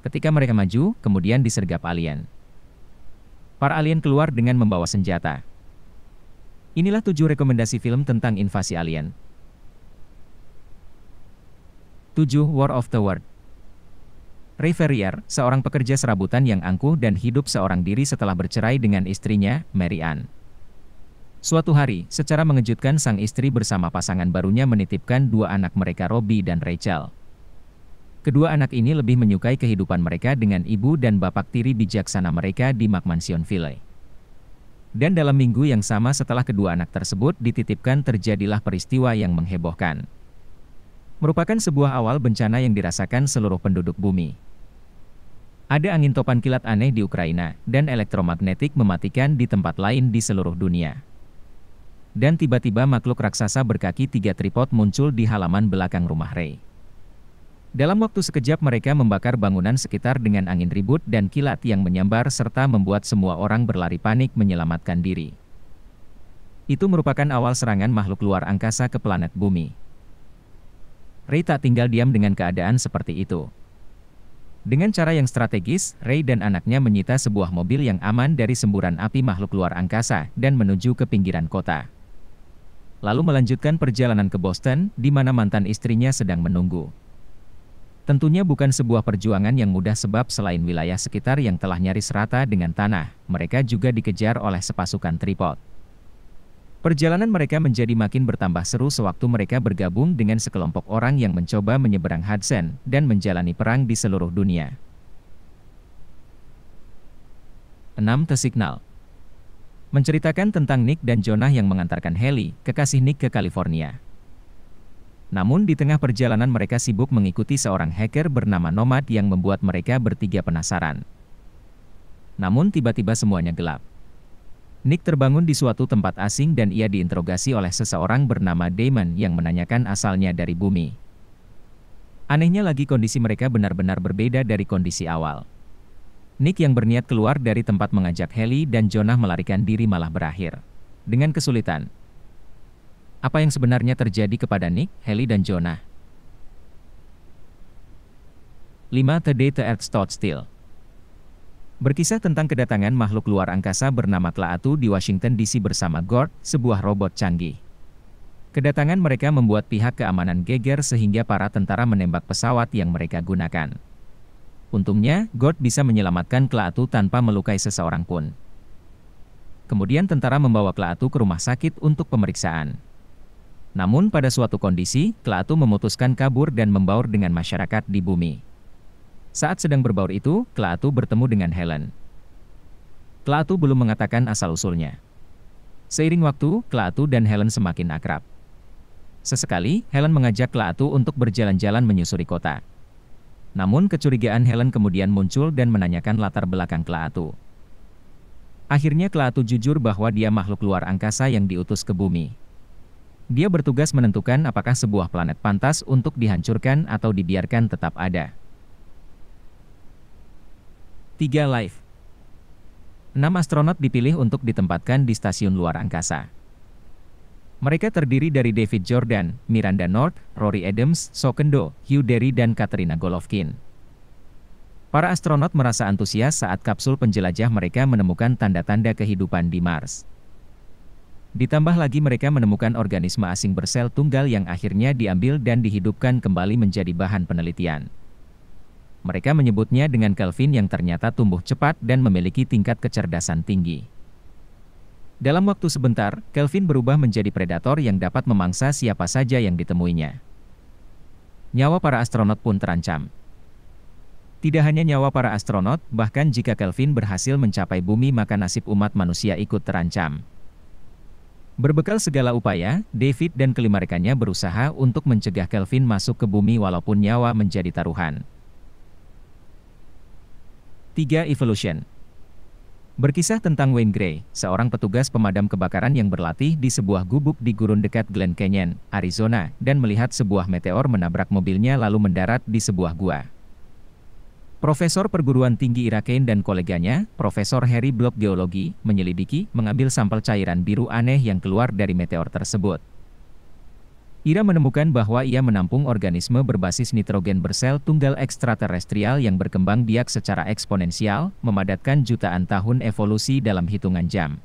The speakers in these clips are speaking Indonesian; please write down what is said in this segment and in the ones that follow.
Ketika mereka maju, kemudian disergap alien. Para alien keluar dengan membawa senjata. Inilah 7 rekomendasi film tentang invasi alien. 7. War of the World. Ray Ferrier, seorang pekerja serabutan yang angkuh dan hidup seorang diri setelah bercerai dengan istrinya, Mary Ann. Suatu hari, secara mengejutkan sang istri bersama pasangan barunya menitipkan 2 anak mereka, Robbie dan Rachel. Kedua anak ini lebih menyukai kehidupan mereka dengan ibu dan bapak tiri bijaksana mereka di McMansionville. Dan dalam minggu yang sama setelah kedua anak tersebut dititipkan terjadilah peristiwa yang menghebohkan. Merupakan sebuah awal bencana yang dirasakan seluruh penduduk bumi. Ada angin topan kilat aneh di Ukraina, dan elektromagnetik mematikan di tempat lain di seluruh dunia. Dan tiba-tiba makhluk raksasa berkaki 3 tripod muncul di halaman belakang rumah Ray. Dalam waktu sekejap mereka membakar bangunan sekitar dengan angin ribut dan kilat yang menyambar serta membuat semua orang berlari panik menyelamatkan diri. Itu merupakan awal serangan makhluk luar angkasa ke planet bumi. Ray tak tinggal diam dengan keadaan seperti itu. Dengan cara yang strategis, Ray dan anaknya menyita sebuah mobil yang aman dari semburan api makhluk luar angkasa dan menuju ke pinggiran kota. Lalu melanjutkan perjalanan ke Boston, di mana mantan istrinya sedang menunggu. Tentunya bukan sebuah perjuangan yang mudah sebab selain wilayah sekitar yang telah nyaris rata dengan tanah, mereka juga dikejar oleh sepasukan tripod. Perjalanan mereka menjadi makin bertambah seru sewaktu mereka bergabung dengan sekelompok orang yang mencoba menyeberang Hudson dan menjalani perang di seluruh dunia. 6. The Signal. Menceritakan tentang Nick dan Jonah yang mengantarkan Haley, kekasih Nick, ke California. Namun di tengah perjalanan mereka sibuk mengikuti seorang hacker bernama Nomad yang membuat mereka bertiga penasaran. Namun tiba-tiba semuanya gelap. Nick terbangun di suatu tempat asing dan ia diinterogasi oleh seseorang bernama Damon yang menanyakan asalnya dari bumi. Anehnya lagi kondisi mereka benar-benar berbeda dari kondisi awal. Nick yang berniat keluar dari tempat mengajak Haley dan Jonah melarikan diri malah berakhir dengan kesulitan. Apa yang sebenarnya terjadi kepada Nick, Haley dan Jonah? 5. The Day the Earth Stood Still. Berkisah tentang kedatangan makhluk luar angkasa bernama Klaatu di Washington DC bersama Gord, sebuah robot canggih. Kedatangan mereka membuat pihak keamanan geger sehingga para tentara menembak pesawat yang mereka gunakan. Untungnya, Gord bisa menyelamatkan Klaatu tanpa melukai seseorang pun. Kemudian tentara membawa Klaatu ke rumah sakit untuk pemeriksaan. Namun pada suatu kondisi, Klaatu memutuskan kabur dan membaur dengan masyarakat di bumi. Saat sedang berbaur itu, Klaatu bertemu dengan Helen. Klaatu belum mengatakan asal-usulnya. Seiring waktu, Klaatu dan Helen semakin akrab. Sesekali, Helen mengajak Klaatu untuk berjalan-jalan menyusuri kota. Namun kecurigaan Helen kemudian muncul dan menanyakan latar belakang Klaatu. Akhirnya Klaatu jujur bahwa dia makhluk luar angkasa yang diutus ke bumi. Dia bertugas menentukan apakah sebuah planet pantas untuk dihancurkan atau dibiarkan tetap ada. 3. Life. 6 astronot dipilih untuk ditempatkan di stasiun luar angkasa. Mereka terdiri dari David Jordan, Miranda North, Rory Adams, Sokendo, Hugh Derry dan Katerina Golovkin. Para astronot merasa antusias saat kapsul penjelajah mereka menemukan tanda-tanda kehidupan di Mars. Ditambah lagi mereka menemukan organisme asing bersel tunggal yang akhirnya diambil dan dihidupkan kembali menjadi bahan penelitian. Mereka menyebutnya dengan Kelvin yang ternyata tumbuh cepat dan memiliki tingkat kecerdasan tinggi. Dalam waktu sebentar, Kelvin berubah menjadi predator yang dapat memangsa siapa saja yang ditemuinya. Nyawa para astronot pun terancam. Tidak hanya nyawa para astronot, bahkan jika Kelvin berhasil mencapai bumi maka nasib umat manusia ikut terancam. Berbekal segala upaya, David dan kelima rekannya berusaha untuk mencegah Kelvin masuk ke bumi walaupun nyawa menjadi taruhan. 3. Evolution. Berkisah tentang Wayne Gray, seorang petugas pemadam kebakaran yang berlatih di sebuah gubuk di gurun dekat Glen Canyon, Arizona, dan melihat sebuah meteor menabrak mobilnya lalu mendarat di sebuah gua. Profesor perguruan tinggi Iraqen dan koleganya, Profesor Harry Block Geologi, menyelidiki, mengambil sampel cairan biru aneh yang keluar dari meteor tersebut. Ira menemukan bahwa ia menampung organisme berbasis nitrogen bersel tunggal ekstraterestrial yang berkembang biak secara eksponensial, memadatkan jutaan tahun evolusi dalam hitungan jam.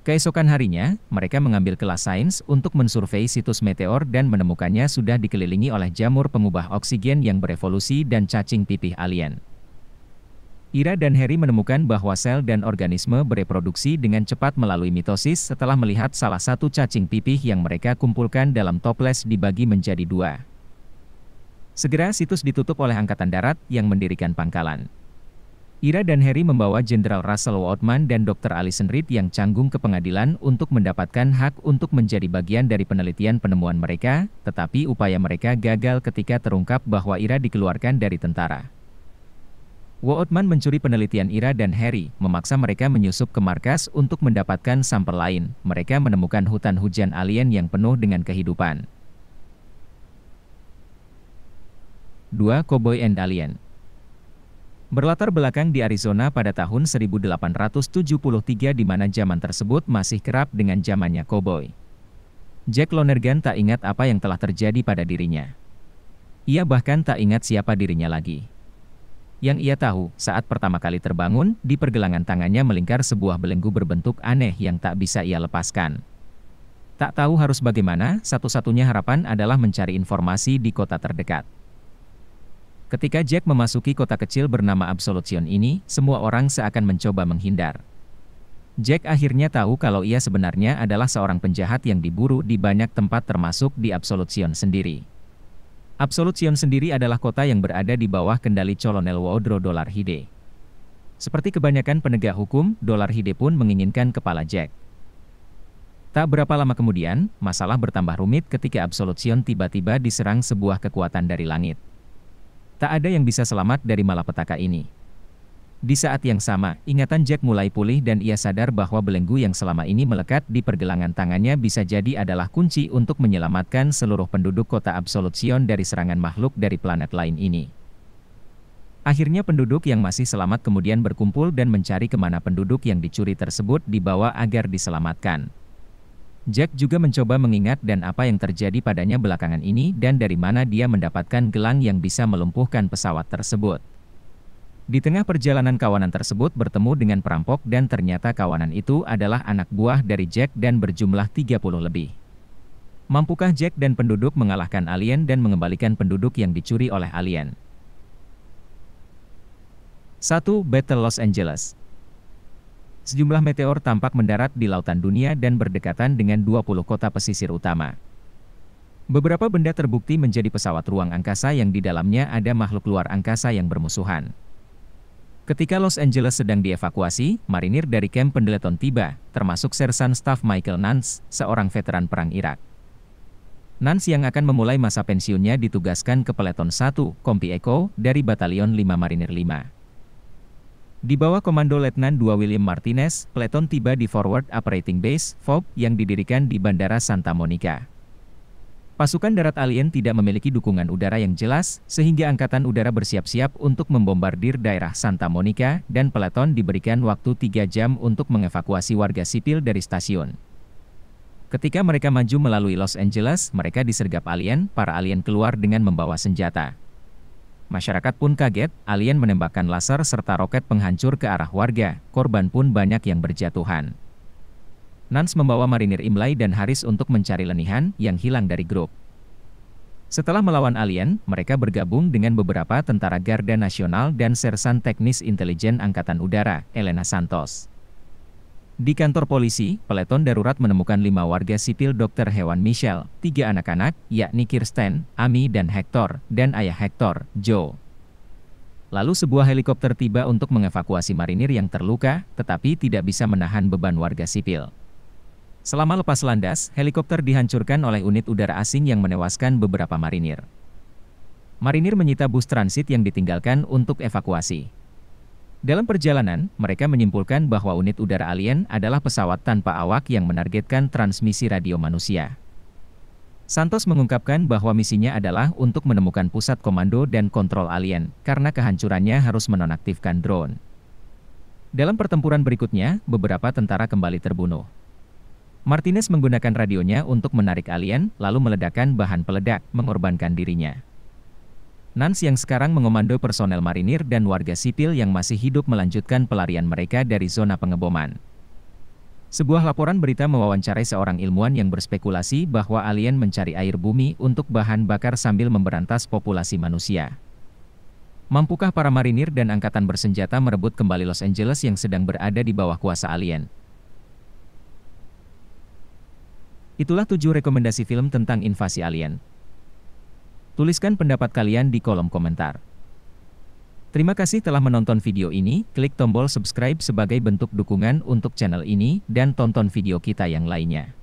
Keesokan harinya, mereka mengambil kelas sains untuk mensurvei situs meteor dan menemukannya sudah dikelilingi oleh jamur pengubah oksigen yang berevolusi dan cacing pipih alien. Ira dan Harry menemukan bahwa sel dan organisme bereproduksi dengan cepat melalui mitosis setelah melihat salah satu cacing pipih yang mereka kumpulkan dalam toples dibagi menjadi dua. Segera situs ditutup oleh Angkatan Darat yang mendirikan pangkalan. Ira dan Harry membawa Jenderal Russell Woodman dan Dr. Alison Reed yang canggung ke pengadilan untuk mendapatkan hak untuk menjadi bagian dari penelitian penemuan mereka, tetapi upaya mereka gagal ketika terungkap bahwa Ira dikeluarkan dari tentara. Woodman mencuri penelitian Ira dan Harry, memaksa mereka menyusup ke markas untuk mendapatkan sampel lain. Mereka menemukan hutan hujan alien yang penuh dengan kehidupan. 2. Cowboy and Alien. Berlatar belakang di Arizona pada tahun 1873 di mana zaman tersebut masih kerap dengan zamannya cowboy. Jack Lonergan tak ingat apa yang telah terjadi pada dirinya. Ia bahkan tak ingat siapa dirinya lagi. Yang ia tahu, saat pertama kali terbangun, di pergelangan tangannya melingkar sebuah belenggu berbentuk aneh yang tak bisa ia lepaskan. Tak tahu harus bagaimana, satu-satunya harapan adalah mencari informasi di kota terdekat. Ketika Jack memasuki kota kecil bernama Absolution ini, semua orang seakan mencoba menghindar. Jack akhirnya tahu kalau ia sebenarnya adalah seorang penjahat yang diburu di banyak tempat termasuk di Absolution sendiri. Absolution sendiri adalah kota yang berada di bawah kendali Kolonel Woodrow Dolarhyde. Seperti kebanyakan penegak hukum, Dolarhyde pun menginginkan kepala Jack. Tak berapa lama kemudian, masalah bertambah rumit ketika Absolution tiba-tiba diserang sebuah kekuatan dari langit. Tak ada yang bisa selamat dari malapetaka ini. Di saat yang sama, ingatan Jack mulai pulih dan ia sadar bahwa belenggu yang selama ini melekat di pergelangan tangannya bisa jadi adalah kunci untuk menyelamatkan seluruh penduduk kota Absolution dari serangan makhluk dari planet lain ini. Akhirnya penduduk yang masih selamat kemudian berkumpul dan mencari kemana penduduk yang dicuri tersebut dibawa agar diselamatkan. Jack juga mencoba mengingat dan apa yang terjadi padanya belakangan ini dan dari mana dia mendapatkan gelang yang bisa melumpuhkan pesawat tersebut. Di tengah perjalanan kawanan tersebut bertemu dengan perampok dan ternyata kawanan itu adalah anak buah dari Jack dan berjumlah 30 lebih. Mampukah Jack dan penduduk mengalahkan alien dan mengembalikan penduduk yang dicuri oleh alien? 1. Battle Los Angeles. Sejumlah meteor tampak mendarat di lautan dunia dan berdekatan dengan 20 kota pesisir utama. Beberapa benda terbukti menjadi pesawat ruang angkasa yang di dalamnya ada makhluk luar angkasa yang bermusuhan. Ketika Los Angeles sedang dievakuasi, marinir dari kamp Pendleton tiba, termasuk Sersan Staf Michael Nance, seorang veteran perang Irak. Nance yang akan memulai masa pensiunnya ditugaskan ke Peleton 1, Kompi Echo, dari Batalion 5 Marinir 5. Di bawah komando Letnan 2 William Martinez, Peleton tiba di Forward Operating Base, FOB, yang didirikan di Bandara Santa Monica. Pasukan darat alien tidak memiliki dukungan udara yang jelas, sehingga Angkatan Udara bersiap-siap untuk membombardir daerah Santa Monica, dan Peleton diberikan waktu 3 jam untuk mengevakuasi warga sipil dari stasiun. Ketika mereka maju melalui Los Angeles, mereka disergap alien, para alien keluar dengan membawa senjata. Masyarakat pun kaget, alien menembakkan laser serta roket penghancur ke arah warga, korban pun banyak yang berjatuhan. Nance membawa marinir Imlay dan Harris untuk mencari lenihan yang hilang dari grup. Setelah melawan alien, mereka bergabung dengan beberapa tentara Garda Nasional dan Sersan Teknis Intelijen Angkatan Udara, Elena Santos. Di kantor polisi, Peleton darurat menemukan 5 warga sipil Dr. Hewan Michelle, 3 anak-anak, yakni Kirsten, Amy dan Hector, dan ayah Hector, Joe. Lalu sebuah helikopter tiba untuk mengevakuasi marinir yang terluka, tetapi tidak bisa menahan beban warga sipil. Selama lepas landas, helikopter dihancurkan oleh unit udara asing yang menewaskan beberapa marinir. Marinir menyita bus transit yang ditinggalkan untuk evakuasi. Dalam perjalanan, mereka menyimpulkan bahwa unit udara alien adalah pesawat tanpa awak yang menargetkan transmisi radio manusia. Santos mengungkapkan bahwa misinya adalah untuk menemukan pusat komando dan kontrol alien, karena kehancurannya harus menonaktifkan drone. Dalam pertempuran berikutnya, beberapa tentara kembali terbunuh. Martinez menggunakan radionya untuk menarik alien, lalu meledakkan bahan peledak, mengorbankan dirinya. Nance yang sekarang mengomando personel marinir dan warga sipil yang masih hidup melanjutkan pelarian mereka dari zona pengeboman. Sebuah laporan berita mewawancarai seorang ilmuwan yang berspekulasi bahwa alien mencari air bumi untuk bahan bakar sambil memberantas populasi manusia. Mampukah para marinir dan angkatan bersenjata merebut kembali Los Angeles yang sedang berada di bawah kuasa alien? Itulah 7 rekomendasi film tentang invasi alien. Tuliskan pendapat kalian di kolom komentar. Terima kasih telah menonton video ini, klik tombol subscribe sebagai bentuk dukungan untuk channel ini, dan tonton video kita yang lainnya.